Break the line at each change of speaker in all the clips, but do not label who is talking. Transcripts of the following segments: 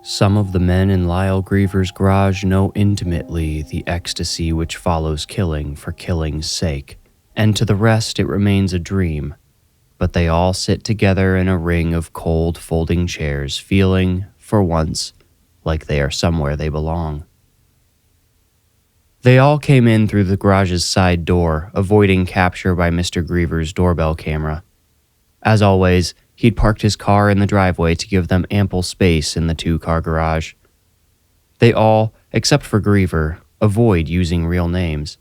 Some of the men in Lyle Griever's garage know intimately the ecstasy which follows killing for killing's sake, and to the rest it remains a dream. But they all sit together in a ring of cold folding chairs, feeling, for once, like they are somewhere they belong. They all came in through the garage's side door, avoiding capture by Mr. Griever's doorbell camera. As always, he'd parked his car in the driveway to give them ample space in the two-car garage. They all, except for Griever, avoid using real names.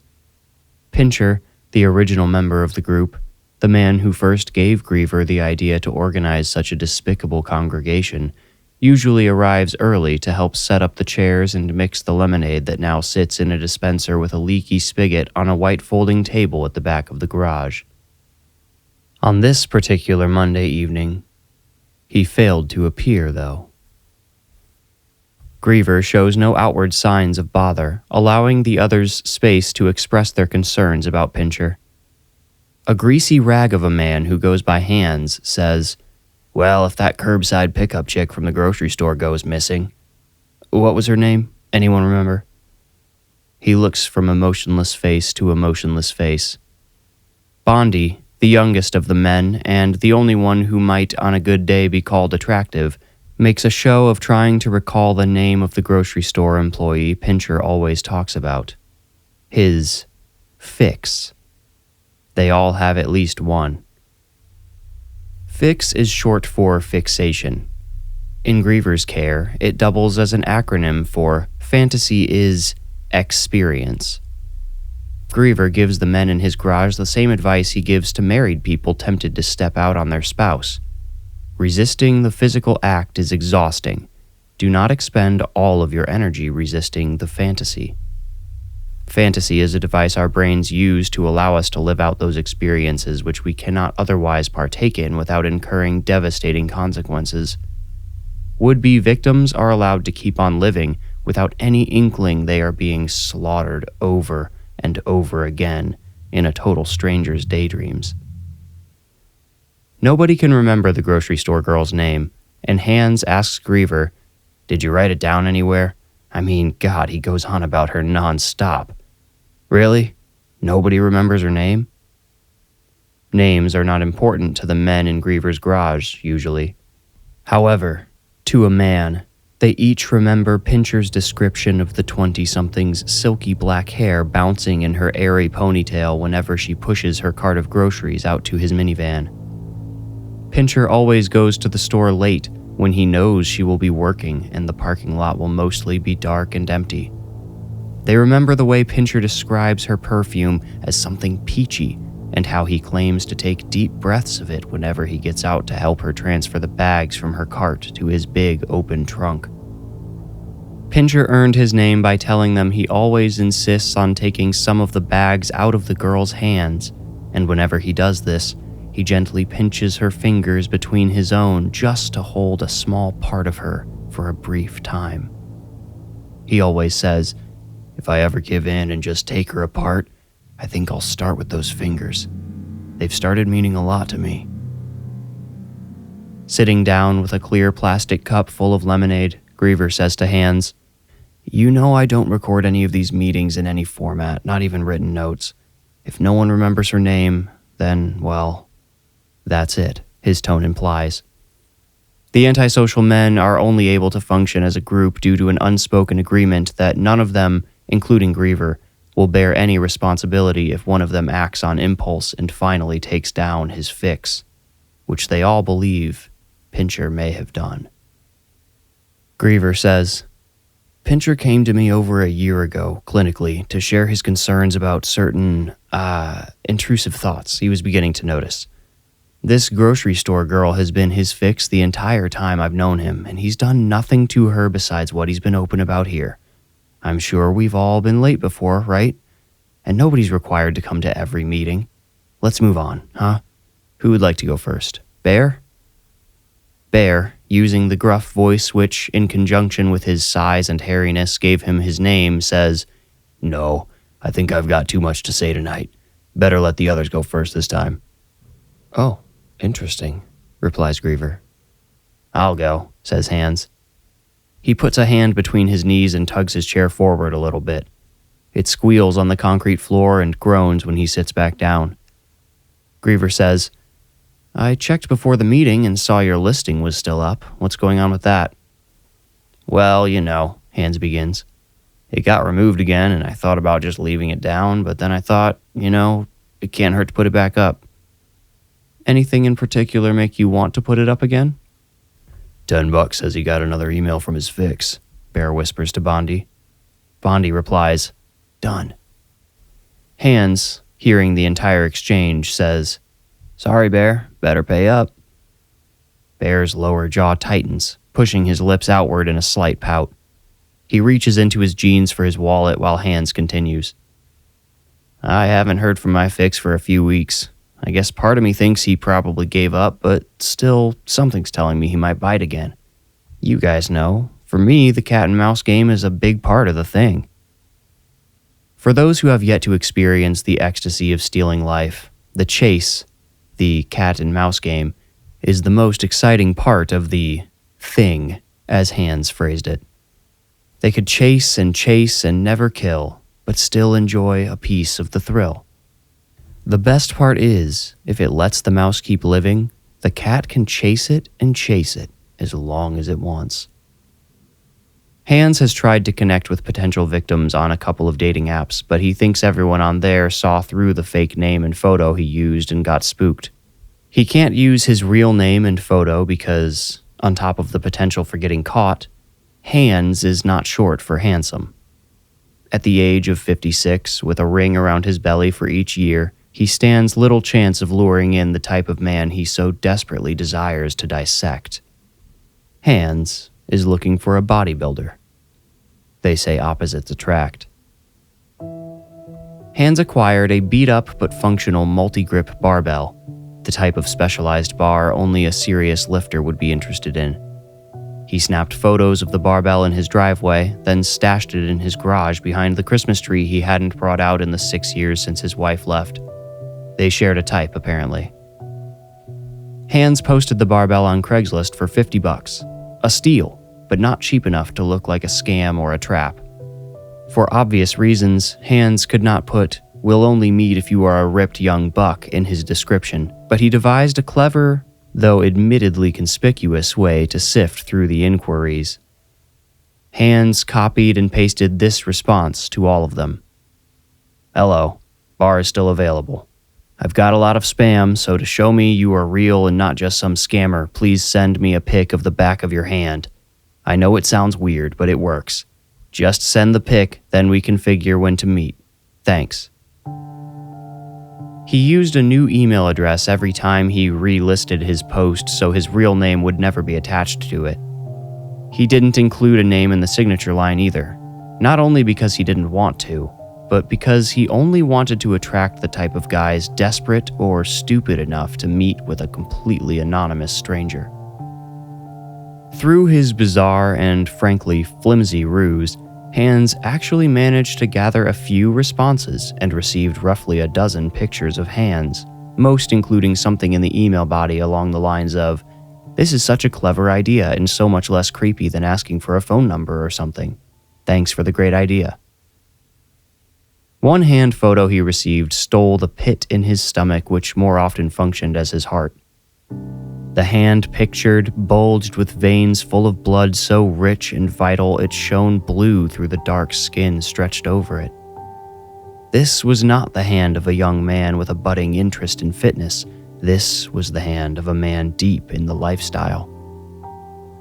Pincher, the original member of the group, the man who first gave Griever the idea to organize such a despicable congregation, usually arrives early to help set up the chairs and mix the lemonade that now sits in a dispenser with a leaky spigot on a white folding table at the back of the garage. On this particular Monday evening, he failed to appear, though. Griever shows no outward signs of bother, allowing the others space to express their concerns about Pincher. A greasy rag of a man who goes by Hands says, "Well, if that curbside pickup chick from the grocery store goes missing." What was her name? Anyone remember? He looks from emotionless face to emotionless face. Bondi, the youngest of the men, and the only one who might on a good day be called attractive, makes a show of trying to recall the name of the grocery store employee Pincher always talks about. His Fix. They all have at least one. Fix is short for fixation. In Griever's care, it doubles as an acronym for Fantasy is Experience. Griever gives the men in his garage the same advice he gives to married people tempted to step out on their spouse. Resisting the physical act is exhausting. Do not expend all of your energy resisting the fantasy. Fantasy is a device our brains use to allow us to live out those experiences which we cannot otherwise partake in without incurring devastating consequences. Would-be victims are allowed to keep on living without any inkling they are being slaughtered over and over again in a total stranger's daydreams. Nobody can remember the grocery store girl's name, and Hands asks Griever, "Did you write it down anywhere? I mean, God, he goes on about her non-stop." Really? Nobody remembers her name? Names are not important to the men in Griever's garage, usually. However, to a man, they each remember Pincher's description of the 20-something's silky black hair bouncing in her airy ponytail whenever she pushes her cart of groceries out to his minivan. Pincher always goes to the store late when he knows she will be working and the parking lot will mostly be dark and empty. They remember the way Pincher describes her perfume as something peachy and how he claims to take deep breaths of it whenever he gets out to help her transfer the bags from her cart to his big open trunk. Pincher earned his name by telling them he always insists on taking some of the bags out of the girl's hands, and whenever he does this, he gently pinches her fingers between his own just to hold a small part of her for a brief time. He always says, "If I ever give in and just take her apart, I think I'll start with those fingers. They've started meaning a lot to me." Sitting down with a clear plastic cup full of lemonade, Griever says to Hands, "You know I don't record any of these meetings in any format, not even written notes. If no one remembers her name, then, well, that's it," his tone implies. The antisocial men are only able to function as a group due to an unspoken agreement that none of them, including Griever, will bear any responsibility if one of them acts on impulse and finally takes down his Fix, which they all believe Pincher may have done. Griever says, "Pincher came to me over a year ago, clinically, to share his concerns about certain, intrusive thoughts he was beginning to notice. This grocery store girl has been his Fix the entire time I've known him, and he's done nothing to her besides what he's been open about here. I'm sure we've all been late before, right? And nobody's required to come to every meeting. Let's move on, huh? Who would like to go first? Bear?" Bear, using the gruff voice which, in conjunction with his size and hairiness, gave him his name, says, "No, I think I've got too much to say tonight. Better let the others go first this time." "Oh, interesting," replies Griever. "I'll go," says Hands. He puts a hand between his knees and tugs his chair forward a little bit. It squeals on the concrete floor and groans when he sits back down. Griever says, "I checked before the meeting and saw your listing was still up. What's going on with that?" "Well, Hands begins. It got removed again, and I thought about just leaving it down, but then I thought, it can't hurt to put it back up." "Anything in particular make you want to put it up again?" $10 says he got another email from his fix, Bear whispers to Bondi. Bondi replies, "Done." Hands, hearing the entire exchange, says, "Sorry, Bear, better pay up." Bear's lower jaw tightens, pushing his lips outward in a slight pout. He reaches into his jeans for his wallet while Hands continues. "I haven't heard from my fix for a few weeks. I guess part of me thinks he probably gave up, but still, something's telling me he might bite again. You guys know, for me, the cat and mouse game is a big part of the thing." For those who have yet to experience the ecstasy of stealing life, the chase, the cat and mouse game, is the most exciting part of the thing, as Hands phrased it. They could chase and never kill, but still enjoy a piece of the thrill. The best part is, if it lets the mouse keep living, the cat can chase it as long as it wants. Hands has tried to connect with potential victims on a couple of dating apps, but he thinks everyone on there saw through the fake name and photo he used and got spooked. He can't use his real name and photo because, on top of the potential for getting caught, Hands is not short for handsome. At the age of 56, with a ring around his belly for each year, he stands little chance of luring in the type of man he so desperately desires to dissect. Hands is looking for a bodybuilder. They say opposites attract. Hands acquired a beat-up but functional multi-grip barbell, the type of specialized bar only a serious lifter would be interested in. He snapped photos of the barbell in his driveway, then stashed it in his garage behind the Christmas tree he hadn't brought out in the 6 years since his wife left. They shared a type, apparently. Hands posted the barbell on Craigslist for $50. A steal, but not cheap enough to look like a scam or a trap. For obvious reasons, Hands could not put, "We'll only meet if you are a ripped young buck" in his description, but he devised a clever, though admittedly conspicuous, way to sift through the inquiries. Hands copied and pasted this response to all of them. "Hello, bar is still available. I've got a lot of spam, so to show me you are real and not just some scammer, please send me a pic of the back of your hand. I know it sounds weird, but it works. Just send the pic, then we can figure when to meet. Thanks." He used a new email address every time he relisted his post so his real name would never be attached to it. He didn't include a name in the signature line either, not only because he didn't want to, but because he only wanted to attract the type of guys desperate or stupid enough to meet with a completely anonymous stranger. Through his bizarre and frankly flimsy ruse, Hands actually managed to gather a few responses and received roughly a dozen pictures of Hands, most including something in the email body along the lines of, "This is such a clever idea and so much less creepy than asking for a phone number or something. Thanks for the great idea." One hand photo he received stole the pit in his stomach which more often functioned as his heart. The hand pictured bulged with veins full of blood so rich and vital it shone blue through the dark skin stretched over it. This was not the hand of a young man with a budding interest in fitness. This was the hand of a man deep in the lifestyle.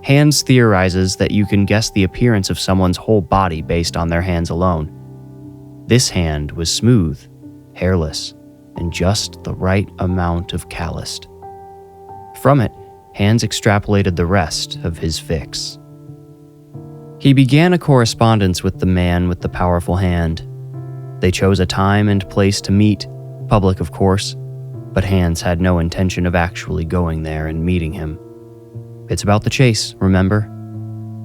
Hands theorizes that you can guess the appearance of someone's whole body based on their hands alone. This hand was smooth, hairless, and just the right amount of calloused. From it, Hands extrapolated the rest of his fix. He began a correspondence with the man with the powerful hand. They chose a time and place to meet, public of course, but Hands had no intention of actually going there and meeting him. It's about the chase, remember?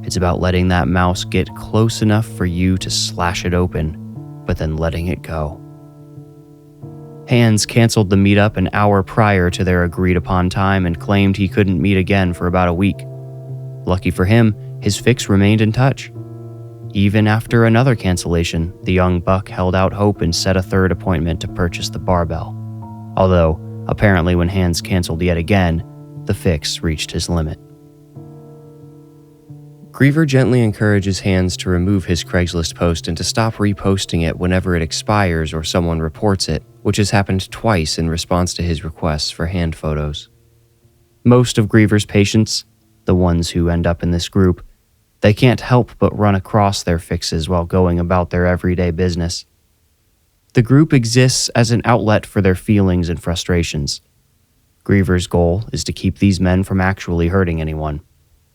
It's about letting that mouse get close enough for you to slash it open, but then letting it go. Hands canceled the meetup an hour prior to their agreed-upon time and claimed he couldn't meet again for about a week. Lucky for him, his fix remained in touch. Even after another cancellation, the young buck held out hope and set a third appointment to purchase the barbell. Although, apparently when Hans canceled yet again, the fix reached his limit. Griever gently encourages Hans to remove his Craigslist post and to stop reposting it whenever it expires or someone reports it, which has happened twice in response to his requests for hand photos. Most of Griever's patients, the ones who end up in this group, they can't help but run across their fixes while going about their everyday business. The group exists as an outlet for their feelings and frustrations. Griever's goal is to keep these men from actually hurting anyone.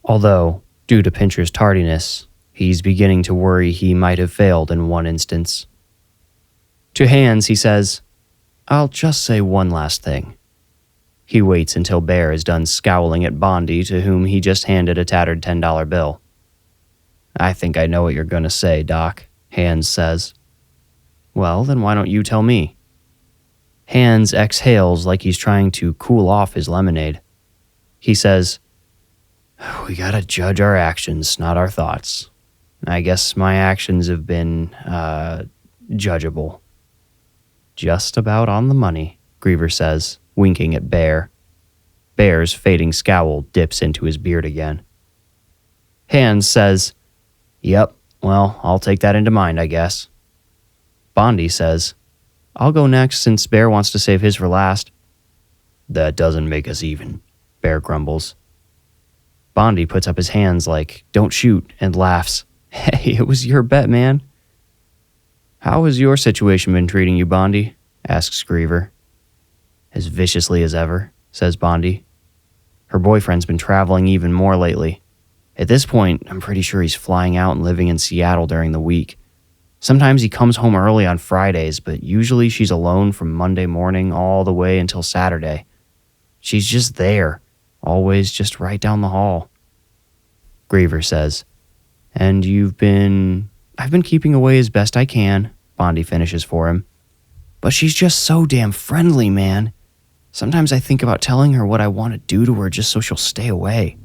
Although, due to Pincher's tardiness, he's beginning to worry he might have failed in one instance. To Hans, he says, "I'll just say one last thing." He waits until Bear is done scowling at Bondi, to whom he just handed a tattered $10 bill. "I think I know what you're going to say, Doc," Hans says. "Well, then why don't you tell me?" Hans exhales like he's trying to cool off his lemonade. He says, "We gotta judge our actions, not our thoughts. I guess my actions have been, judgeable." "Just about on the money," Griever says, winking at Bear. Bear's fading scowl dips into his beard again. Hans says, "Yep, well, I'll take that into mind, I guess." Bondi says, "I'll go next since Bear wants to save his for last." "That doesn't make us even," Bear grumbles. Bondi puts up his hands like, "Don't shoot," and laughs. "Hey, it was your bet, man." "How has your situation been treating you, Bondi?" asks Griever. "As viciously as ever," says Bondi. "Her boyfriend's been traveling even more lately. At this point, I'm pretty sure he's flying out and living in Seattle during the week. Sometimes he comes home early on Fridays, but usually she's alone from Monday morning all the way until Saturday. She's just there, always just right down the hall." Griever says, "And I've been keeping away as best I can," Bondi finishes for him. "But she's just so damn friendly, man. Sometimes I think about telling her what I want to do to her just so she'll stay away."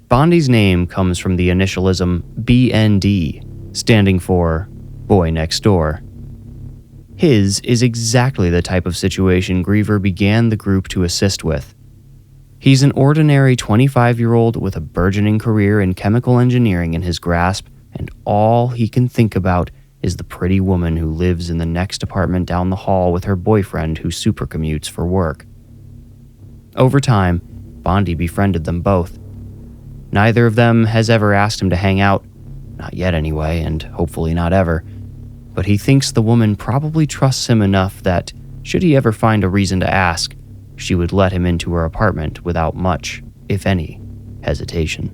Bondi's name comes from the initialism BND, standing for Boy Next Door. His is exactly the type of situation Griever began the group to assist with. He's an ordinary 25-year-old with a burgeoning career in chemical engineering in his grasp, and all he can think about is the pretty woman who lives in the next apartment down the hall with her boyfriend who supercommutes for work. Over time, Bondi befriended them both. Neither of them has ever asked him to hang out, not yet anyway, and hopefully not ever, but he thinks the woman probably trusts him enough that, should he ever find a reason to ask, she would let him into her apartment without much, if any, hesitation.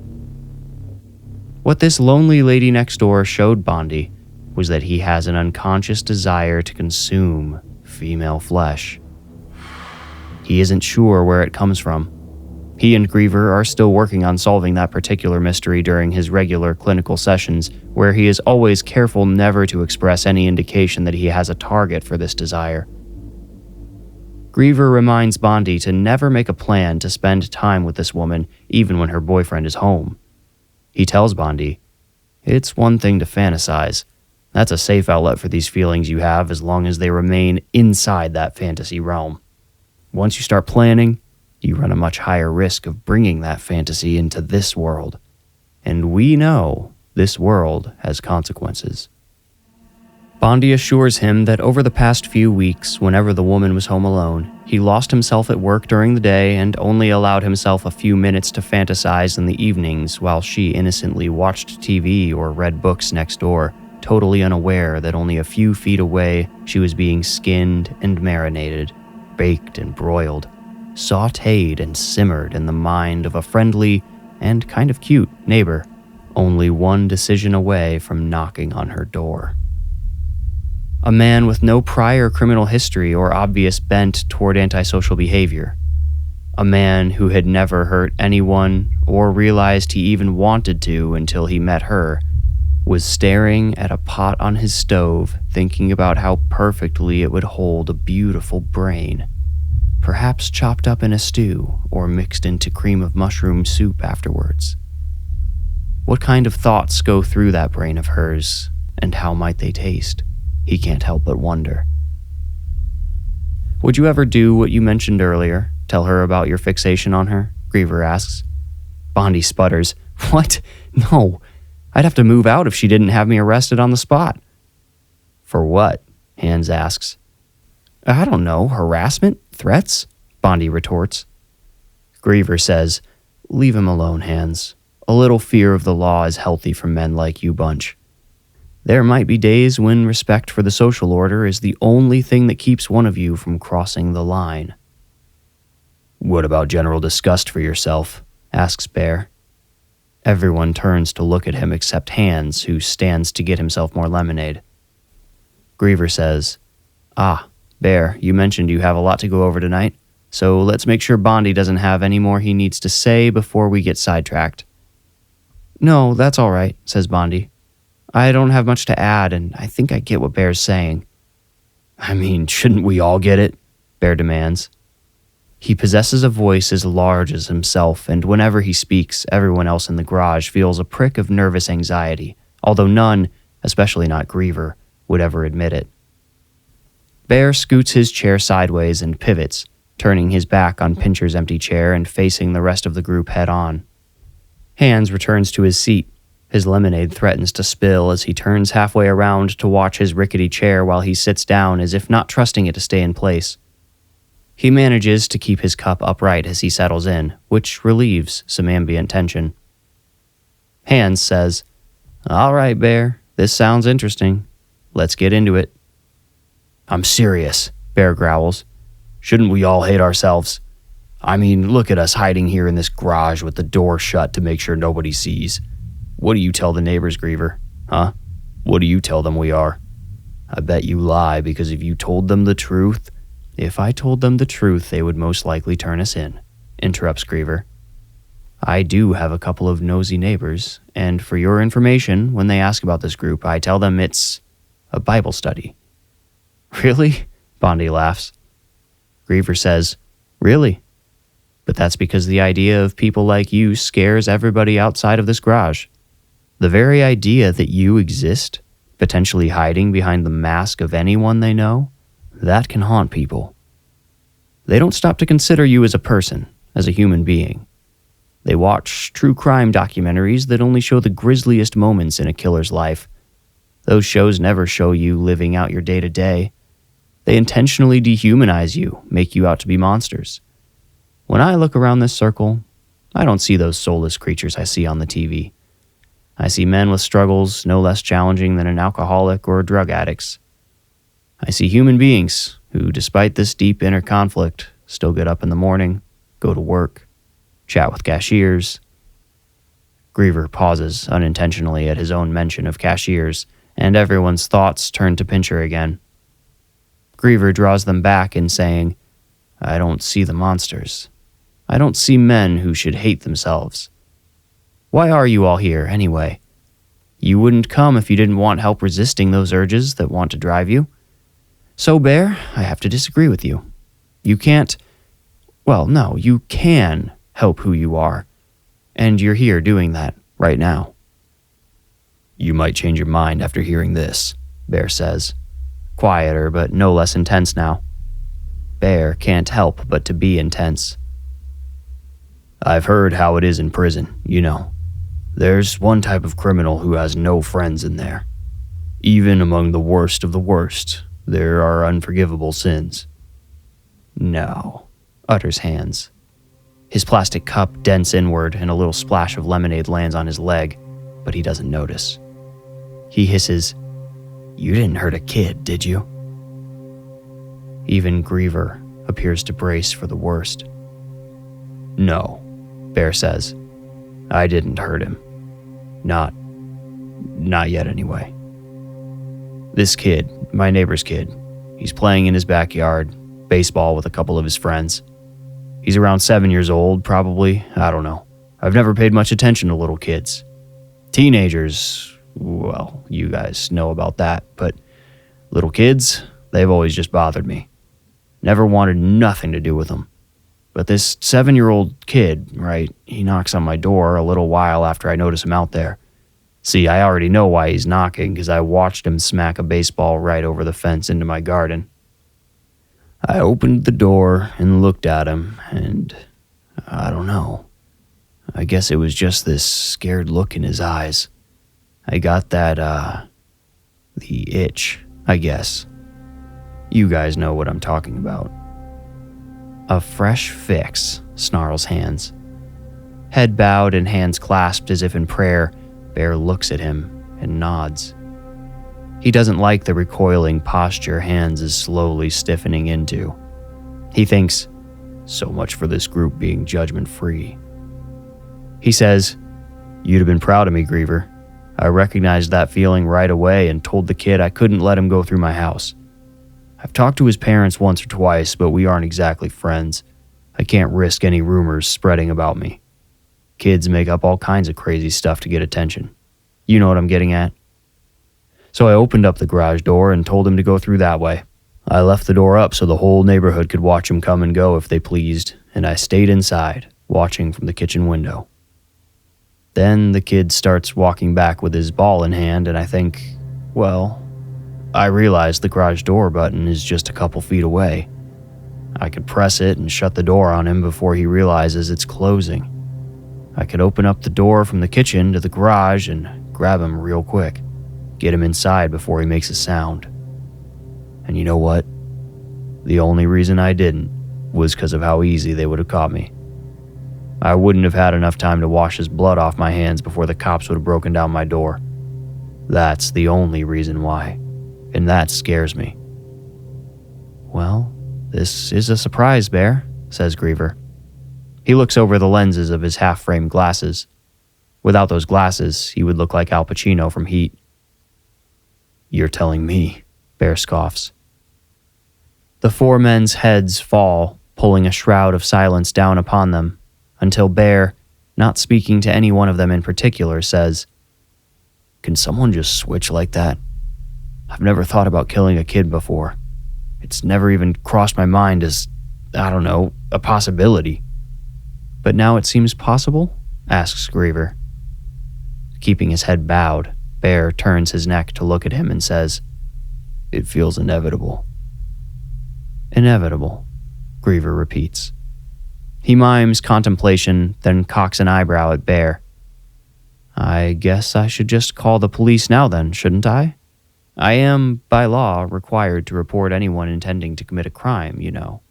What this lonely lady next door showed Bondi was that he has an unconscious desire to consume female flesh. He isn't sure where it comes from. He and Griever are still working on solving that particular mystery during his regular clinical sessions, where he is always careful never to express any indication that he has a target for this desire. Griever reminds Bondi to never make a plan to spend time with this woman, even when her boyfriend is home. He tells Bondi, "It's one thing to fantasize. That's a safe outlet for these feelings you have as long as they remain inside that fantasy realm. Once you start planning, you run a much higher risk of bringing that fantasy into this world. And we know this world has consequences." Bondi assures him that over the past few weeks, whenever the woman was home alone, he lost himself at work during the day and only allowed himself a few minutes to fantasize in the evenings while she innocently watched TV or read books next door, totally unaware that only a few feet away she was being skinned and marinated, baked and broiled, sautéed and simmered in the mind of a friendly and kind of cute neighbor, only one decision away from knocking on her door. A man with no prior criminal history or obvious bent toward antisocial behavior. A man who had never hurt anyone or realized he even wanted to until he met her, was staring at a pot on his stove, thinking about how perfectly it would hold a beautiful brain, perhaps chopped up in a stew or mixed into cream of mushroom soup afterwards. What kind of thoughts go through that brain of hers, and how might they taste? He can't help but wonder. Would you ever do what you mentioned earlier? Tell her about your fixation on her? Griever asks. Bondi sputters. What? No. I'd have to move out if she didn't have me arrested on the spot. For what? Hands asks. I don't know. Harassment? Threats? Bondi retorts. Griever says, Leave him alone, Hands. A little fear of the law is healthy for men like you bunch. There might be days when respect for the social order is the only thing that keeps one of you from crossing the line. What about general disgust for yourself? Asks Bear. Everyone turns to look at him except Hands, who stands to get himself more lemonade. Griever says, Bear, you mentioned you have a lot to go over tonight, so let's make sure Bondi doesn't have any more he needs to say before we get sidetracked. No, that's all right, says Bondi. I don't have much to add, and I think I get what Bear's saying. I mean, shouldn't we all get it? Bear demands. He possesses a voice as large as himself, and whenever he speaks, everyone else in the garage feels a prick of nervous anxiety, although none, especially not Griever, would ever admit it. Bear scoots his chair sideways and pivots, turning his back on Pincher's empty chair and facing the rest of the group head-on. Hands returns to his seat. His lemonade threatens to spill as he turns halfway around to watch his rickety chair while he sits down as if not trusting it to stay in place. He manages to keep his cup upright as he settles in, which relieves some ambient tension. Hands says, All right, Bear, this sounds interesting. Let's get into it. I'm serious, Bear growls. Shouldn't we all hate ourselves? I mean, look at us hiding here in this garage with the door shut to make sure nobody sees. What do you tell the neighbors, Griever? Huh? What do you tell them we are? I bet you lie, because if you told them the truth... If I told them the truth, they would most likely turn us in, interrupts Griever. I do have a couple of nosy neighbors, and for your information, when they ask about this group, I tell them it's a Bible study. Really? Bondi laughs. Griever says, Really? But that's because the idea of people like you scares everybody outside of this garage. The very idea that you exist, potentially hiding behind the mask of anyone they know, that can haunt people. They don't stop to consider you as a person, as a human being. They watch true crime documentaries that only show the grisliest moments in a killer's life. Those shows never show you living out your day-to-day. They intentionally dehumanize you, make you out to be monsters. When I look around this circle, I don't see those soulless creatures I see on the TV. I see men with struggles no less challenging than an alcoholic or a drug addict's. I see human beings who, despite this deep inner conflict, still get up in the morning, go to work, chat with cashiers. Griever pauses unintentionally at his own mention of cashiers, and everyone's thoughts turn to Pincher again. Griever draws them back in saying, I don't see the monsters. I don't see men who should hate themselves. Why are you all here, anyway? You wouldn't come if you didn't want help resisting those urges that want to drive you. So, Bear, I have to disagree with you. You can't... Well, no, you can help who you are. And you're here doing that right now. You might change your mind after hearing this, Bear says. Quieter, but no less intense now. Bear can't help but to be intense. I've heard how it is in prison, you know. There's one type of criminal who has no friends in there. Even among the worst of the worst, there are unforgivable sins. No, utters Hands. His plastic cup dents inward and a little splash of lemonade lands on his leg, but he doesn't notice. He hisses, You didn't hurt a kid, did you? Even Griever appears to brace for the worst. No, Bear says. I didn't hurt him. Not yet anyway. This kid, my neighbor's kid, he's playing in his backyard, baseball with a couple of his friends. He's around 7 years old, probably, I don't know. I've never paid much attention to little kids. Teenagers, well, you guys know about that, but little kids, they've always just bothered me. Never wanted nothing to do with them. But this 7-year-old kid, right, he knocks on my door a little while after I notice him out there. See, I already know why he's knocking because I watched him smack a baseball right over the fence into my garden. I opened the door and looked at him, and I don't know. I guess it was just this scared look in his eyes. I got that, the itch, I guess. You guys know what I'm talking about. A fresh fix, snarls Hands. Head bowed and hands clasped as if in prayer, Bear looks at him and nods. He doesn't like the recoiling posture Hands is slowly stiffening into. He thinks, so much for this group being judgment-free. He says, "You'd have been proud of me, Griever. I recognized that feeling right away and told the kid I couldn't let him go through my house. I've talked to his parents once or twice, but we aren't exactly friends. I can't risk any rumors spreading about me. Kids make up all kinds of crazy stuff to get attention. You know what I'm getting at?" So I opened up the garage door and told him to go through that way. I left the door up so the whole neighborhood could watch him come and go if they pleased, and I stayed inside, watching from the kitchen window. Then the kid starts walking back with his ball in hand, and I think, well, I realize the garage door button is just a couple feet away. I could press it and shut the door on him before he realizes it's closing. I could open up the door from the kitchen to the garage and grab him real quick, get him inside before he makes a sound. And you know what? The only reason I didn't was because of how easy they would have caught me. I wouldn't have had enough time to wash his blood off my hands before the cops would have broken down my door. That's the only reason why, and that scares me. "Well, this is a surprise, Bear," says Griever. He looks over the lenses of his half-framed glasses. Without those glasses, he would look like Al Pacino from Heat. "You're telling me," Bear scoffs. The four men's heads fall, pulling a shroud of silence down upon them, until Bear, not speaking to any one of them in particular, says, "Can someone just switch like that? I've never thought about killing a kid before. It's never even crossed my mind as, I don't know, a possibility." "But now it seems possible?" asks Griever. Keeping his head bowed, Bear turns his neck to look at him and says, "It feels inevitable." "Inevitable," Griever repeats. He mimes contemplation, then cocks an eyebrow at Bear. "I guess I should just call the police now then, shouldn't I? I am, by law, required to report anyone intending to commit a crime, you know."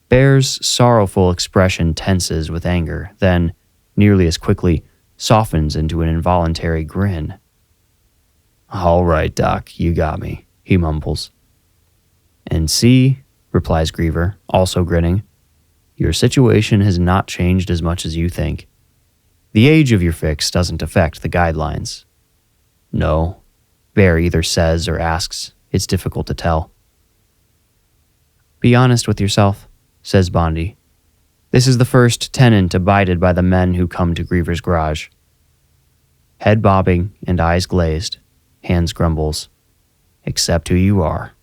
Bear's sorrowful expression tenses with anger, then, nearly as quickly, softens into an involuntary grin. "All right, Doc, you got me," he mumbles. "And see," replies Griever, also grinning, "your situation has not changed as much as you think. The age of your fix doesn't affect the guidelines." "No," Bear either says or asks. It's difficult to tell. "Be honest with yourself," says Bondi. "This is the first tenant abided by the men who come to Griever's garage." Head bobbing and eyes glazed, Hands grumbles, "Except who you are."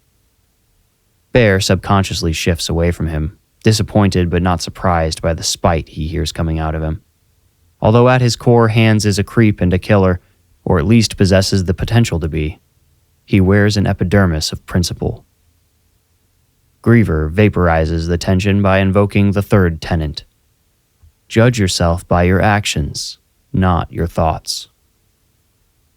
Bear subconsciously shifts away from him, disappointed but not surprised by the spite he hears coming out of him. Although at his core Hands is a creep and a killer, or at least possesses the potential to be, he wears an epidermis of principle. Griever vaporizes the tension by invoking the third tenet. Judge yourself by your actions, not your thoughts.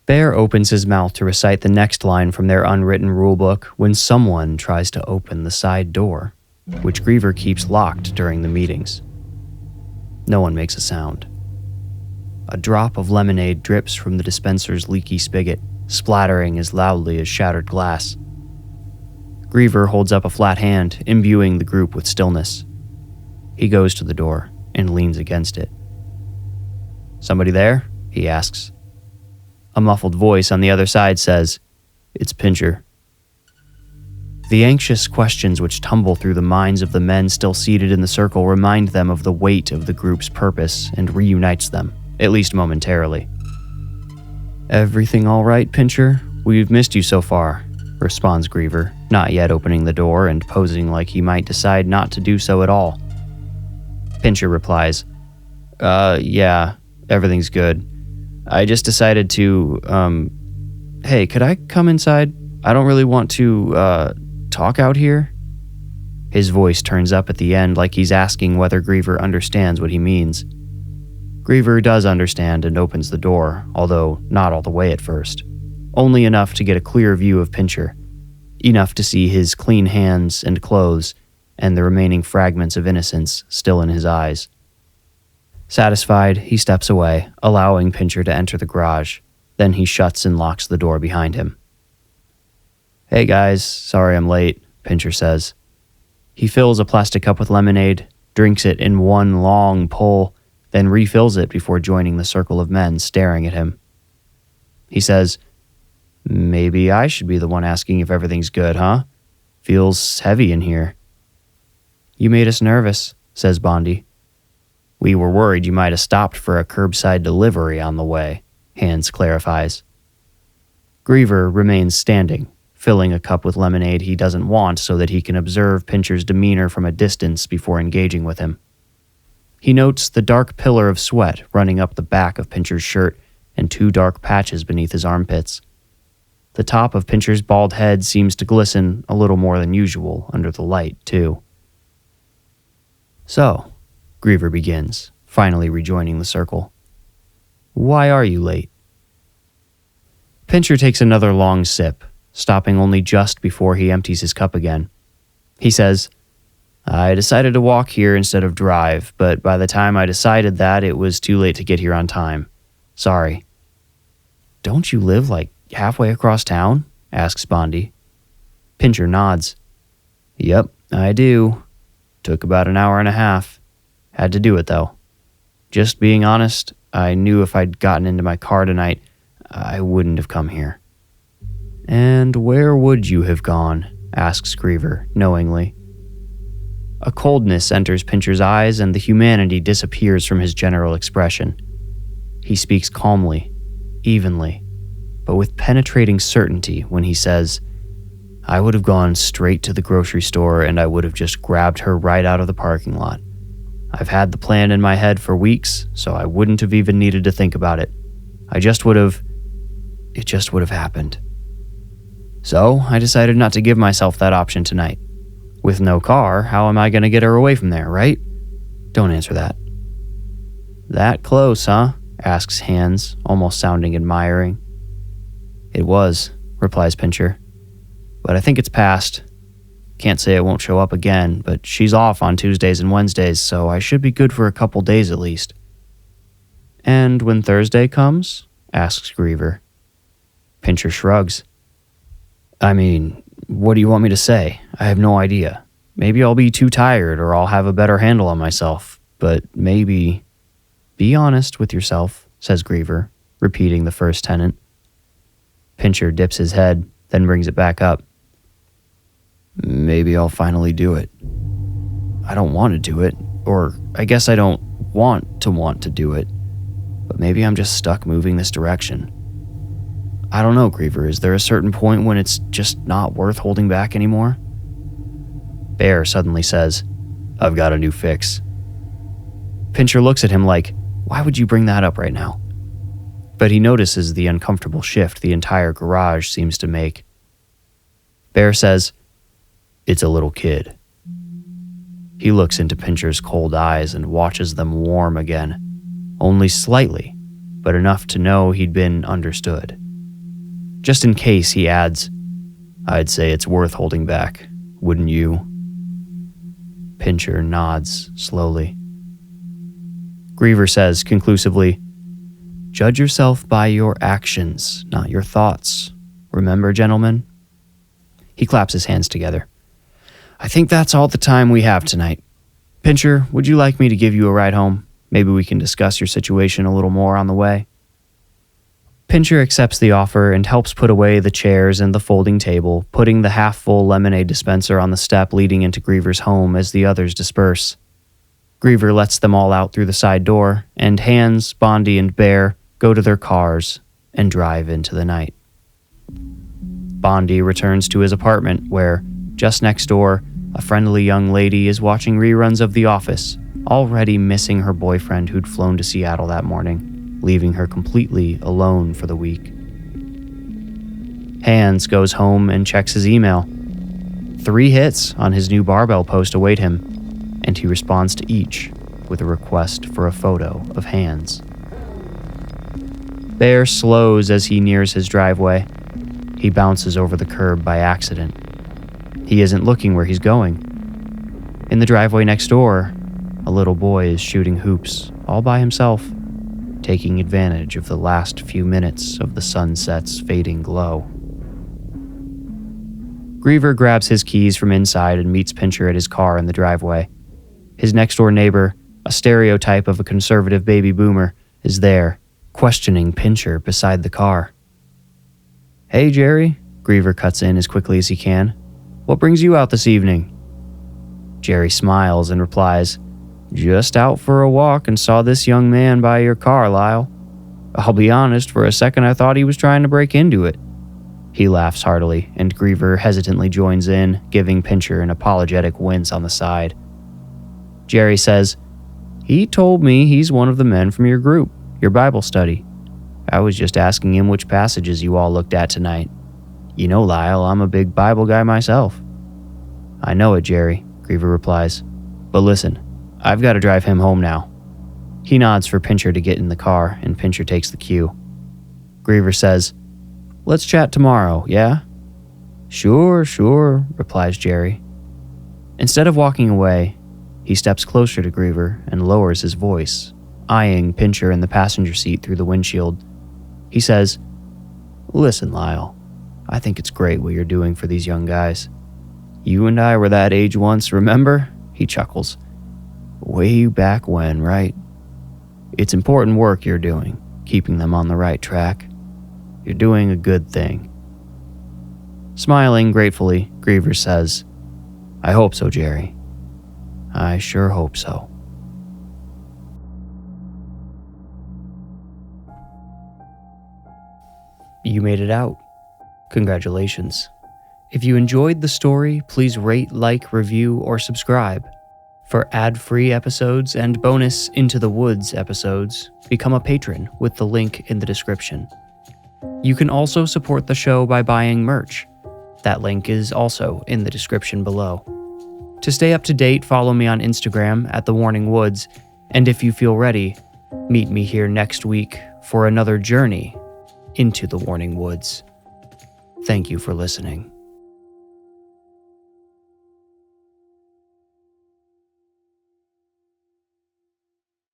Bear opens his mouth to recite the next line from their unwritten rulebook when someone tries to open the side door, which Griever keeps locked during the meetings. No one makes a sound. A drop of lemonade drips from the dispenser's leaky spigot, splattering as loudly as shattered glass. Griever holds up a flat hand, imbuing the group with stillness. He goes to the door and leans against it. "Somebody there?" he asks. A muffled voice on the other side says, "It's Pincher." The anxious questions which tumble through the minds of the men still seated in the circle remind them of the weight of the group's purpose and reunites them, at least momentarily. "Everything all right, Pincher? We've missed you so far," responds Griever, not yet opening the door and posing like he might decide not to do so at all. Pincher replies, yeah, everything's good. I just decided to, hey, could I come inside? I don't really want to, talk out here. His voice turns up at the end like he's asking whether Griever understands what he means. Griever does understand and opens the door, although not all the way at first. Only enough to get a clear view of Pincher. Enough to see his clean hands and clothes and the remaining fragments of innocence still in his eyes. Satisfied, he steps away, allowing Pincher to enter the garage. Then he shuts and locks the door behind him. Hey guys, sorry I'm late, Pincher says. He fills a plastic cup with lemonade, drinks it in one long pull, then refills it before joining the circle of men staring at him. He says, maybe I should be the one asking if everything's good, huh? Feels heavy in here. You made us nervous, says Bondi. We were worried you might have stopped for a curbside delivery on the way, Hands clarifies. Griever remains standing, filling a cup with lemonade he doesn't want so that he can observe Pincher's demeanor from a distance before engaging with him. He notes the dark pillar of sweat running up the back of Pincher's shirt and 2 dark patches beneath his armpits. The top of Pincher's bald head seems to glisten a little more than usual under the light, too. So, Griever begins, finally rejoining the circle. Why are you late? Pincher takes another long sip, stopping only just before he empties his cup again. He says, I decided to walk here instead of drive, but by the time I decided that, it was too late to get here on time. Sorry. Don't you live like halfway across town? Asks Bondi. Pincher nods. Yep, I do. Took about an hour and a half. Had to do it, though. Just being honest, I knew if I'd gotten into my car tonight, I wouldn't have come here. And where would you have gone? Asks Griever, knowingly. A coldness enters Pincher's eyes and the humanity disappears from his general expression. He speaks calmly, evenly, but with penetrating certainty when he says, I would have gone straight to the grocery store and I would have just grabbed her right out of the parking lot. I've had the plan in my head for weeks, so I wouldn't have even needed to think about it. It just would have happened. So I decided not to give myself that option tonight. With no car, how am I going to get her away from there, right? Don't answer that. That close, huh? Asks Hands, almost sounding admiring. It was, replies Pincher. But I think it's past. Can't say it won't show up again, but she's off on Tuesdays and Wednesdays, so I should be good for a couple days at least. And when Thursday comes? Asks Griever. Pincher shrugs. I mean, what do you want me to say? I have no idea. Maybe I'll be too tired or I'll have a better handle on myself, but maybe... Be honest with yourself, says Griever, repeating the first tenet. Pincher dips his head, then brings it back up. Maybe I'll finally do it. I don't want to do it, or I guess I don't want to do it, but maybe I'm just stuck moving this direction. I don't know, Griever, is there a certain point when it's just not worth holding back anymore? Bear suddenly says, I've got a new fix. Pincher looks at him like, why would you bring that up right now? But he notices the uncomfortable shift the entire garage seems to make. Bear says, it's a little kid. He looks into Pincher's cold eyes and watches them warm again, only slightly, but enough to know he'd been understood. Just in case, he adds, I'd say it's worth holding back, wouldn't you? Pincher nods slowly. Griever says conclusively, judge yourself by your actions, not your thoughts. Remember, gentlemen? He claps his hands together. I think that's all the time we have tonight. Pincher, would you like me to give you a ride home? Maybe we can discuss your situation a little more on the way. Pincher accepts the offer and helps put away the chairs and the folding table, putting the half-full lemonade dispenser on the step leading into Griever's home as the others disperse. Griever lets them all out through the side door, and Hands, Bondi, and Bear go to their cars and drive into the night. Bondi returns to his apartment where, just next door, a friendly young lady is watching reruns of The Office, already missing her boyfriend who'd flown to Seattle that morning, leaving her completely alone for the week. Hans goes home and checks his email. 3 hits on his new barbell post await him, and he responds to each with a request for a photo of Hans. Bear slows as he nears his driveway. He bounces over the curb by accident. He isn't looking where he's going. In the driveway next door, a little boy is shooting hoops all by himself, taking advantage of the last few minutes of the sunset's fading glow. Griever grabs his keys from inside and meets Pincher at his car in the driveway. His next-door neighbor, a stereotype of a conservative baby boomer, is there, questioning Pincher beside the car. "Hey, Jerry," Griever cuts in as quickly as he can. "What brings you out this evening?" Jerry smiles and replies, "Just out for a walk and saw this young man by your car, Lyle. I'll be honest, for a second I thought he was trying to break into it." He laughs heartily, and Griever hesitantly joins in, giving Pincher an apologetic wince on the side. Jerry says, "He told me he's one of the men from your group, your Bible study. I was just asking him which passages you all looked at tonight. You know, Lyle, I'm a big Bible guy myself." "I know it, Jerry," Griever replies. "But listen, I've got to drive him home now." He nods for Pincher to get in the car, and Pincher takes the cue. Griever says, "Let's chat tomorrow, yeah?" Sure, replies Jerry. Instead of walking away, he steps closer to Griever and lowers his voice, eyeing Pincher in the passenger seat through the windshield. He says, "Listen, Lyle, I think it's great what you're doing for these young guys. You and I were that age once, remember?" He chuckles. "Way back when, right? It's important work you're doing, keeping them on the right track. You're doing a good thing." Smiling gratefully, Griever says, "I hope so, Jerry. I sure hope so." You made it out. Congratulations. If you enjoyed the story, please rate, like, review, or subscribe. For ad-free episodes and bonus Into the Woods episodes, become a patron with the link in the description. You can also support the show by buying merch. That link is also in the description below. To stay up to date, follow me on Instagram at The Warning Woods, and if you feel ready, meet me here next week for another journey into the Warning Woods. Thank you for listening.